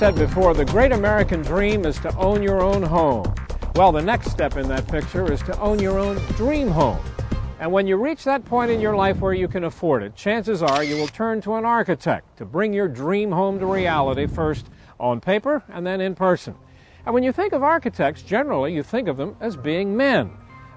said before, the great American dream is to own your own home. Well, the next step in that picture is to own your own dream home. And when you reach that point in your life where you can afford it, chances are you will turn to an architect to bring your dream home to reality, first on paper and then in person. And when you think of architects, generally you think of them as being men.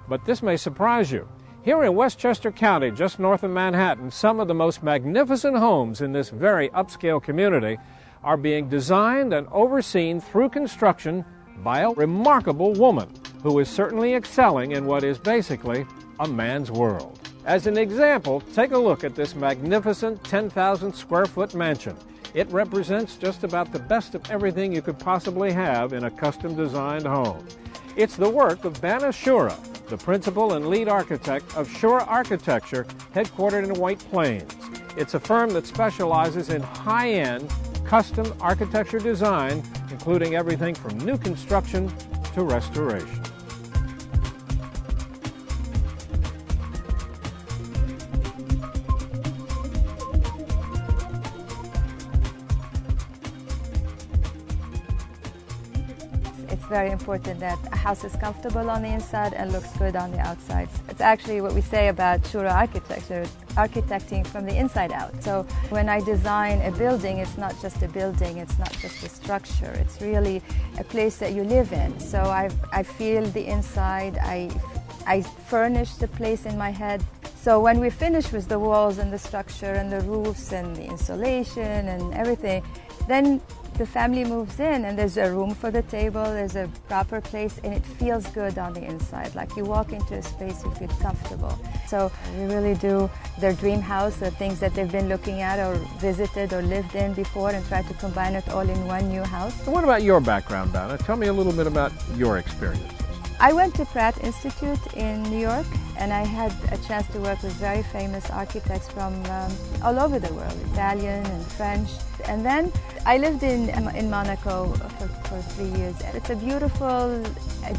But this may surprise you. Here in Westchester County, just north of Manhattan, some of the most magnificent homes in this very upscale community are being designed and overseen through construction by a remarkable woman who is certainly excelling in what is basically a man's world. As an example, take a look at this magnificent 10,000 square foot mansion. It represents just about the best of everything you could possibly have in a custom designed home. It's the work of Choura, the principal and lead architect of Choura Architecture, headquartered in White Plains. It's a firm that specializes in high-end custom architecture design, including everything from new construction to restoration. It's very important that a house is comfortable on the inside and looks good on the outside. It's actually what we say about Choura architecture, architecting from the inside out. So when I design a building, it's not just a building, it's not just a structure, it's really a place that you live in. So I feel the inside, I furnish the place in my head. So when we finish with the walls and the structure and the roofs and the insulation and everything, then the family moves in and there's a room for the table, there's a proper place, and it feels good on the inside. Like you walk into a space, you feel comfortable. So we really do their dream house, or things that they've been looking at or visited or lived in before, and try to combine it all in one new house. So what about your background, Banna? Tell me a little bit about your experiences. I went to Pratt Institute in New York, and I had a chance to work with very famous architects from all over the world, Italian and French. And then I lived in Monaco for 3 years. It's a beautiful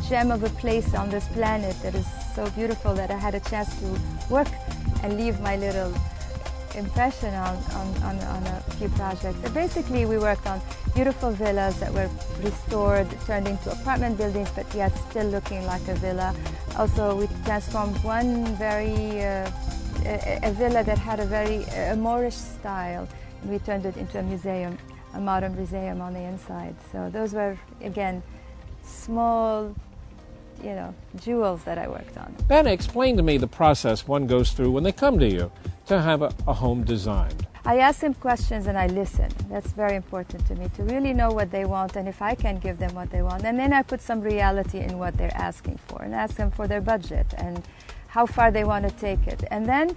gem of a place on this planet that is so beautiful that I had a chance to work and leave my little impression on a few projects. So basically we worked on beautiful villas that were restored, turned into apartment buildings, but yet still looking like a villa. Also we transformed one a villa that had a very Moorish style, and we turned it into a museum, a modern museum on the inside. So those were, again, small, jewels that I worked on. Banna, explain to me the process one goes through when they come to you to have a home designed. I ask them questions and I listen. That's very important to me, to really know what they want and if I can give them what they want. And then I put some reality in what they're asking for, and ask them for their budget and how far they want to take it. And then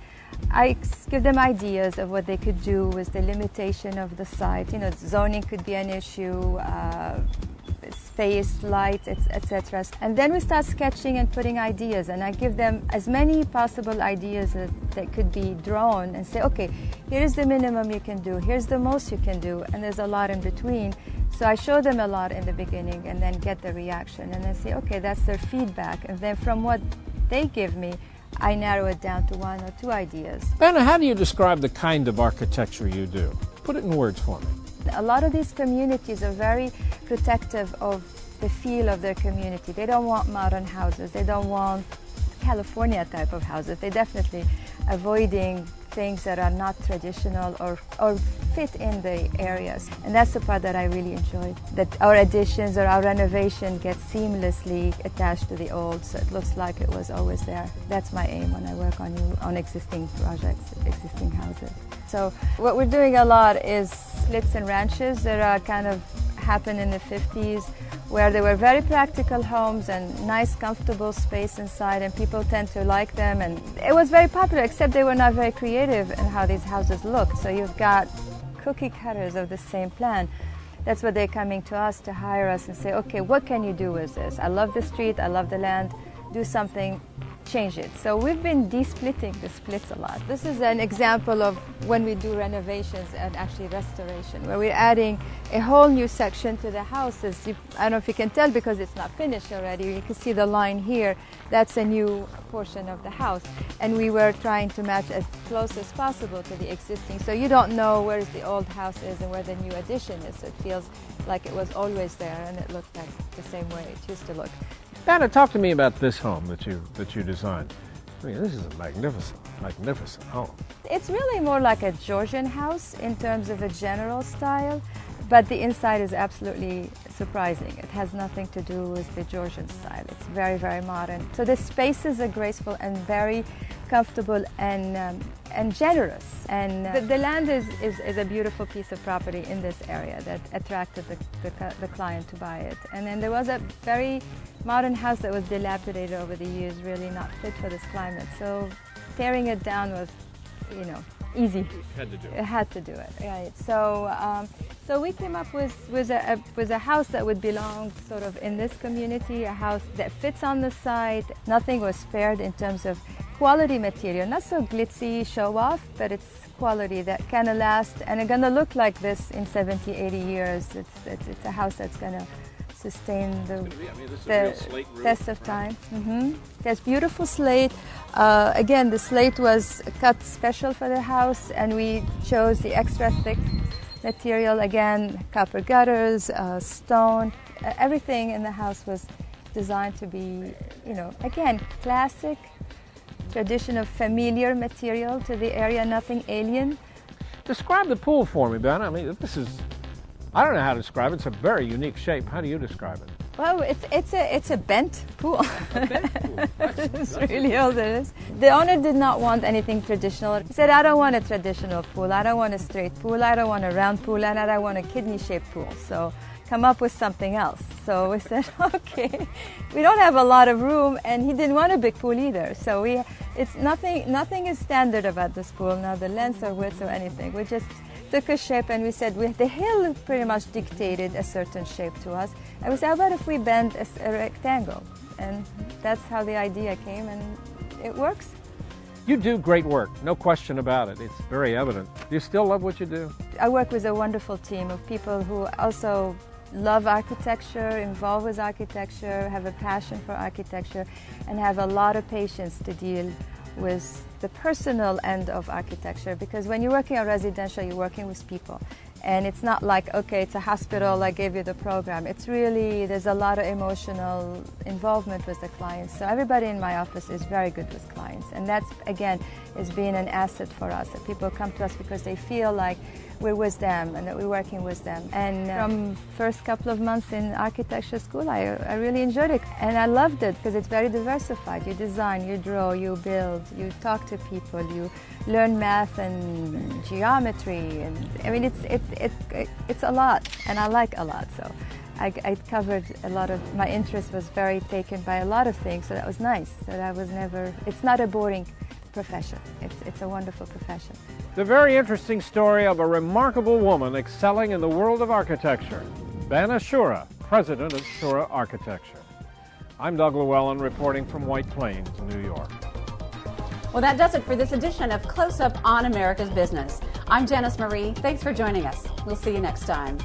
I give them ideas of what they could do with the limitation of the site. Zoning could be an issue, space, light, etc. And then we start sketching and putting ideas, and I give them as many possible ideas that could be drawn and say, okay, here's the minimum you can do, here's the most you can do, and there's a lot in between. So I show them a lot in the beginning and then get the reaction, and then say, okay, that's their feedback. And then from what they give me, I narrow it down to 1 or 2 ideas. Banna, how do you describe the kind of architecture you do? Put it in words for me. A lot of these communities are very protective of the feel of their community. They don't want modern houses. They don't want California type of houses. They're definitely avoiding things that are not traditional or fit in the areas. And that's the part that I really enjoyed, that our additions or our renovation gets seamlessly attached to the old, so it looks like it was always there. That's my aim when I work on existing projects, existing houses. So what we're doing a lot is splits and ranches that kind of happened in the 50s, where they were very practical homes and nice, comfortable space inside, and people tend to like them. And it was very popular, except they were not very creative in how these houses looked. So you've got cookie cutters of the same plan. That's what they're coming to us to hire us and say, okay, what can you do with this? I love the street, I love the land, do something change it. So we've been de-splitting the splits a lot. This is an example of when we do renovations and actually restoration, where we're adding a whole new section to the house. I don't know if you can tell because it's not finished already. You can see the line here. That's a new portion of the house. And we were trying to match as close as possible to the existing. So you don't know where the old house is and where the new addition is. So it feels like it was always there and it looked like the same way it used to look. Dana, talk to me about this home that you designed. I mean, this is a magnificent home. It's really more like a Georgian house in terms of a general style, but the inside is absolutely surprising. It has nothing to do with the Georgian style. It's very, very modern. So the spaces are graceful and very comfortable and generous. And the land is a beautiful piece of property in this area that attracted the client to buy it. And then there was a very modern house that was dilapidated over the years, really not fit for this climate. So tearing it down was, easy. It had to do it, right? So we came up with a house that would belong sort of in this community, a house that fits on the site. Nothing was spared in terms of quality material, not so glitzy show off, but it's quality that kind of lasts and it's going to look like this in 70, 80 years. It's a house that's going to sustain the test of time. There's beautiful slate. Again, the slate was cut special for the house, and we chose the extra thick material. Again, copper gutters, stone. Everything in the house was designed to be, again, classic, traditional, familiar material to the area, nothing alien. Describe the pool for me, Ben. I mean, I don't know how to describe it. It's a very unique shape. How do you describe it? Well, it's a bent pool. A bent pool. That's really all it is. The owner did not want anything traditional. He said, I don't want a traditional pool. I don't want a straight pool. I don't want a round pool. And I don't want a kidney-shaped pool. So come up with something else. So we said, okay. We don't have a lot of room, and he didn't want a big pool either. So it's nothing is standard about this pool, not the length or width or anything. We just took a shape and we said, the hill pretty much dictated a certain shape to us. And we said, how about if we bend a rectangle? And that's how the idea came, and it works. You do great work, no question about it. It's very evident. Do you still love what you do? I work with a wonderful team of people who also love architecture, involved with architecture, have a passion for architecture, and have a lot of patience to deal with the personal end of architecture, because when you're working on residential, you're working with people. And it's not like, okay, it's a hospital, I gave you the program. It's really, there's a lot of emotional involvement with the clients. So everybody in my office is very good with clients. And that's, again, is being an asset for us. That people come to us because they feel like we're with them and that we're working with them. And from first couple of months in architecture school, I really enjoyed it. And I loved it because it's very diversified. You design, you draw, you build, you talk to people, you learn math and geometry. And I mean, it's a lot, and I like a lot. So I covered a lot of, my interest was very taken by a lot of things, so that was nice. So that was never, it's not a boring profession. It's a wonderful profession. The very interesting story of a remarkable woman excelling in the world of architecture. Dana Choura, president of Choura Architecture. I'm Doug Llewellyn reporting from White Plains, New York. Well, that does it for this edition of Close Up on America's Business. I'm Janice Marie. Thanks for joining us. We'll see you next time.